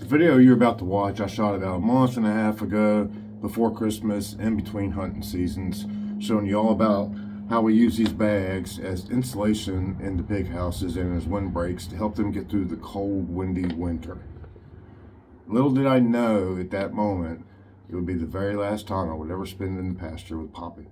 The video you're about to watch I shot about a month and a half ago before Christmas, in between hunting seasons, showing you all about how we use these bags as insulation in the pig houses and as windbreaks to help them get through the cold, windy winter. Little did I know at that moment it would be the very last time I would ever spend in the pasture with Poppy.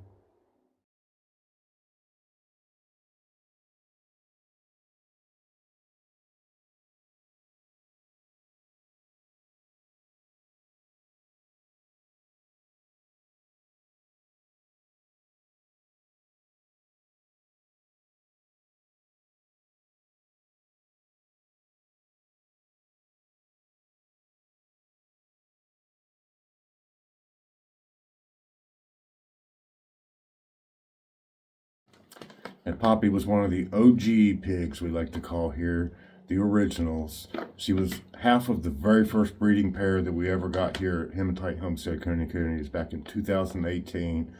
And Poppy was one of the OG pigs, we like to call here, the originals. She was half of the very first breeding pair that we ever got here at Hematitehomestead Kunekunes back in 2018.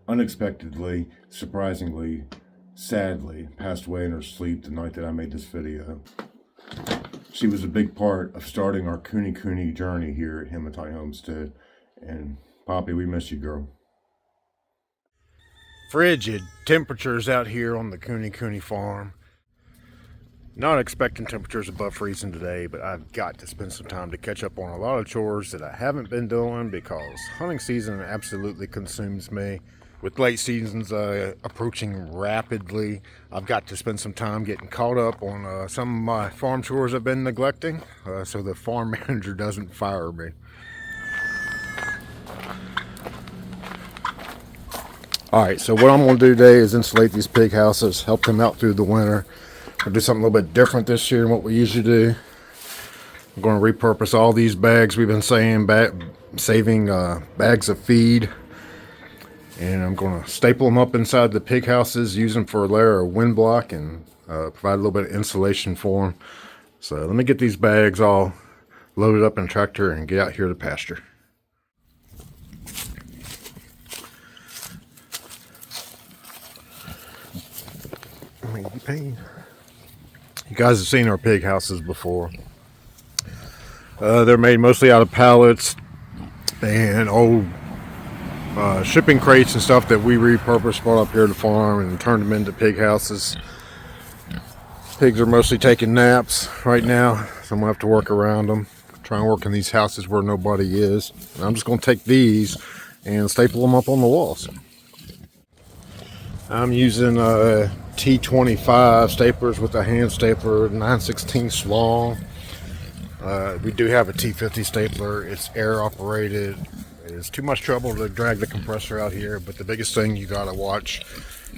Unexpectedly, surprisingly, sadly, passed away in her sleep the night that I made this video. She was a big part of starting our Kunekune journey here at Hematitehomestead. And Poppy, we miss you, girl. Frigid temperatures out here on the Kunekune farm. Not expecting temperatures above freezing today, but I've got to spend some time to catch up on a lot of chores that I haven't been doing because hunting season absolutely consumes me. With late seasons approaching rapidly, I've got to spend some time getting caught up on some of my farm chores I've been neglecting so the farm manager doesn't fire me. Alright, so what I'm going to do today is insulate these pig houses, help them out through the winter. We'll do something a little bit different this year than what we usually do. I'm going to repurpose all these bags we've been saving bags of feed. And I'm going to staple them up inside the pig houses, use them for a layer of wind block, and provide a little bit of insulation for them. So let me get these bags all loaded up in a tractor and get out here to pasture. You guys have seen our pig houses before. They're made mostly out of pallets and old shipping crates and stuff that we repurposed, brought up here to the farm and turned them into pig houses. Pigs are mostly taking naps right now, so I'm going to have to work around them. Try and work in these houses where nobody is. And I'm just going to take these and staple them up on the walls. I'm using T25 staplers with a hand stapler, 9/16 long. We do have a T50 stapler. It's air operated. It's too much trouble to drag the compressor out here, but the biggest thing you gotta watch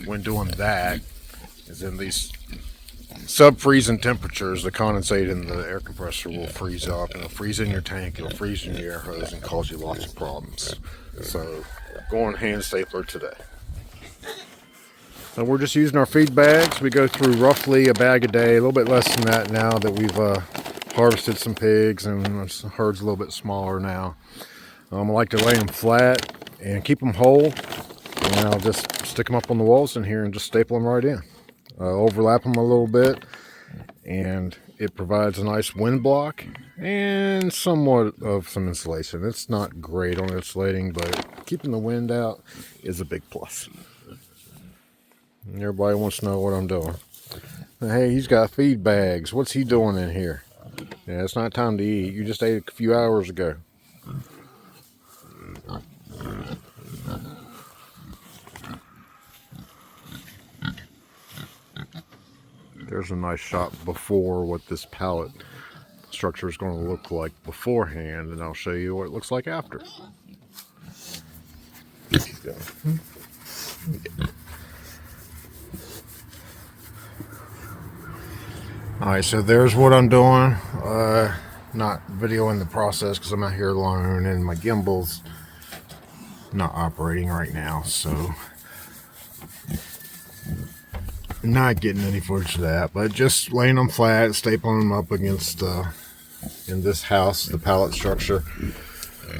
when doing that is in these sub-freezing temperatures, the condensate in the air compressor will freeze up, and it'll freeze in your tank, it'll freeze in your air hose, and cause you lots of problems. So, going hand stapler today. So we're just using our feed bags. We go through roughly a bag a day, a little bit less than that now that we've harvested some pigs and the herd's a little bit smaller now. I like to lay them flat and keep them whole, and I'll just stick them up on the walls in here and just staple them right in. Overlap them a little bit, and it provides a nice wind block and somewhat of some insulation. It's not great on insulating, but keeping the wind out is a big plus. Everybody wants to know what I'm doing. Hey, he's got feed bags. What's he doing in here? Yeah, it's not time to eat. You just ate a few hours ago. There's a nice shot before what this pallet structure is going to look like beforehand, and I'll show you what it looks like after. Alright, so there's what I'm doing. Not videoing the process because I'm out here alone and my gimbal's not operating right now, so not getting any footage of that, but just laying them flat, stapling them up against in this house, the pallet structure.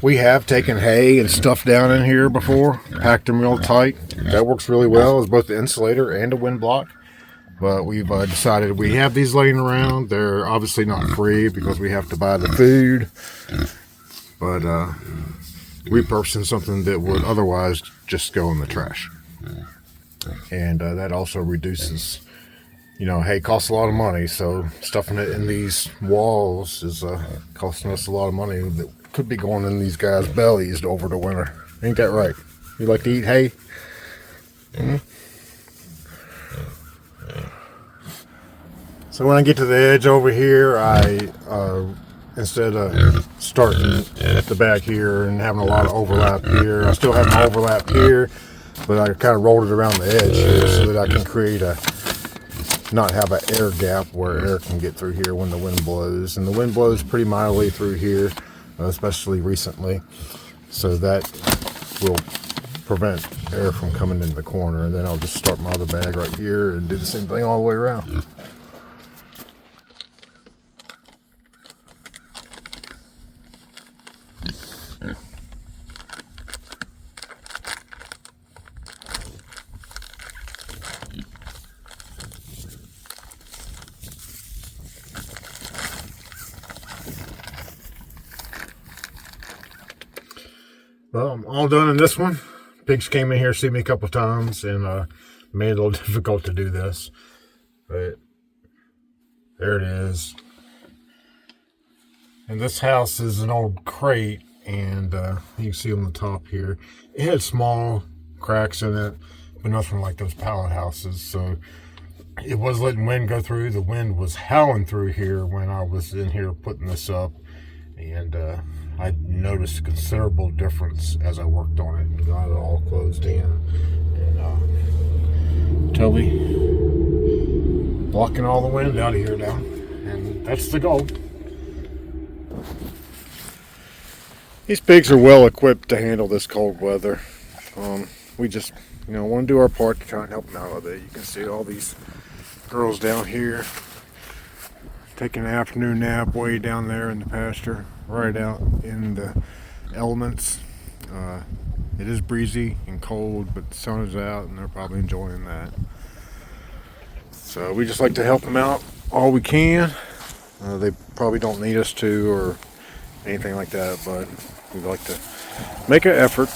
We have taken hay and stuff down in here before, packed them real tight. That works really well as both the insulator and a wind block. But we've decided we have these laying around. They're obviously not free because we have to buy the food. But repurposing something that would otherwise just go in the trash. And that also reduces, hay costs a lot of money. So stuffing it in these walls is costing us a lot of money that could be going in these guys' bellies over the winter. Ain't that right? You like to eat hay? Mm-hmm. So when I get to the edge over here, I instead of starting at the back here and having a lot of overlap here, I still have an overlap here, but I kind of rolled it around the edge here so that I can not have an air gap where air can get through here when the wind blows. And the wind blows pretty mildly through here, especially recently, so that will prevent air from coming into the corner. And then I'll just start my other bag right here and do the same thing all the way around. Well, I'm all done in this one. Pigs came in here, see me a couple of times, and made it a little difficult to do this. But there it is. And this house is an old crate, and you can see on the top here, it had small cracks in it, but nothing like those pallet houses. So it was letting wind go through. The wind was howling through here when I was in here putting this up, and I noticed a considerable difference as I worked on it and got it all closed in. And totally blocking all the wind out of here now. And that's the goal. These pigs are well equipped to handle this cold weather. We just, want to do our part to try and help them out with it. You can see all these girls down here taking an afternoon nap way down there in the pasture, right out in the elements. It is breezy and cold, but the sun is out and they're probably enjoying that. So we just like to help them out all we can. They probably don't need us to or anything like that, but we'd like to make an effort.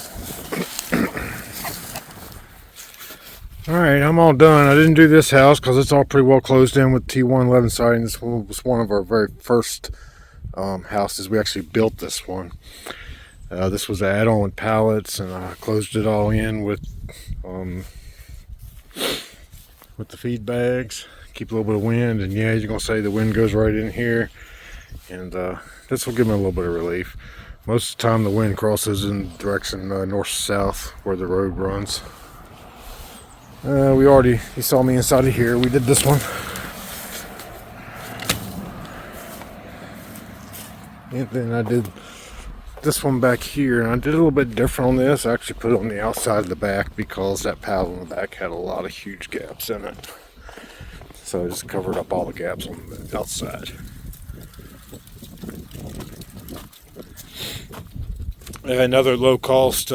Alright, I'm all done. I didn't do this house because it's all pretty well closed in with T111 siding. This one was one of our very first houses. We actually built this one. This was an add-on with pallets, and I closed it all in with the feed bags. Keep a little bit of wind, and yeah, you're going to say the wind goes right in here. And this will give me a little bit of relief. Most of the time the wind crosses in direction north-south where the road runs. You saw me inside of here. We did this one. And then I did this one back here. And I did a little bit different on this. I actually put it on the outside of the back because that panel in the back had a lot of huge gaps in it. So I just covered up all the gaps on the outside. Another low-cost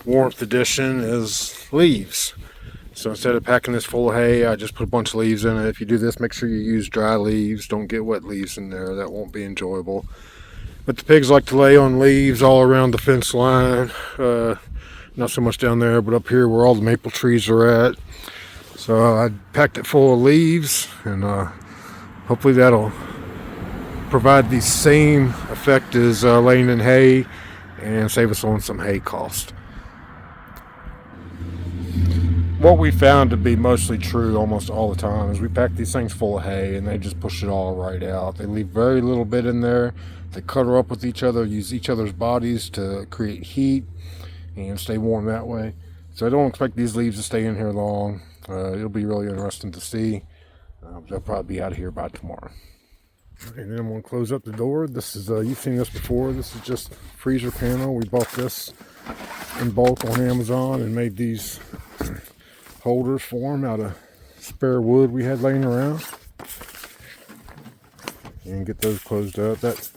warmth addition is leaves. So instead of packing this full of hay, I just put a bunch of leaves in it. If you do this, make sure you use dry leaves. Don't get wet leaves in there. That won't be enjoyable. But the pigs like to lay on leaves all around the fence line. Not so much down there, but up here where all the maple trees are at. So I packed it full of leaves, and hopefully that'll provide the same effect as laying in hay and save us on some hay cost. What we found to be mostly true almost all the time is we pack these things full of hay and they just push it all right out. They leave very little bit in there. They cuddle up with each other, use each other's bodies to create heat and stay warm that way. So I don't expect these leaves to stay in here long. It'll be really interesting to see. They'll probably be out of here by tomorrow. And then I'm going to close up the door. This is, you've seen this before. This is just freezer panel. We bought this in bulk on Amazon and made these holders for them out of spare wood we had laying around. And get those closed up. That's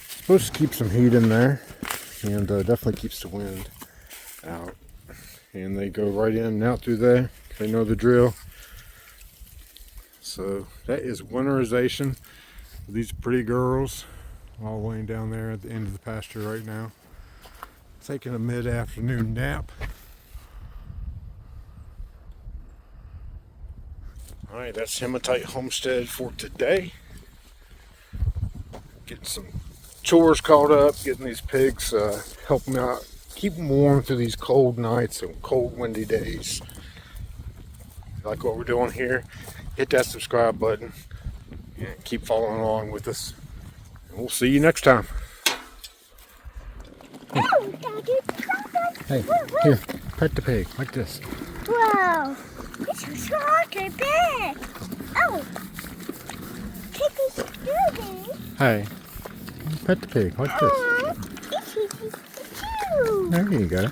supposed to keep some heat in there and definitely keeps the wind out. And they go right in and out through there. They know the drill. So that is winterization. These pretty girls all laying down there at the end of the pasture right now, taking a mid-afternoon nap. All right, that's Hematite Homestead for today. Getting some chores caught up, getting these pigs, helping out, keep them warm through these cold nights and cold, windy days. If you like what we're doing here, hit that subscribe button and keep following along with us. And we'll see you next time. Hey, here, pet the pig like this. Wow, it's a shark and big. Oh, take this baby. Hey, pet the pig like this. It's cute. There you go.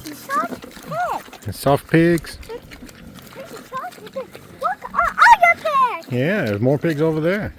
It's a soft pig. And soft pigs. It's a soft pig. Look, other pig. Yeah, there's more pigs over there.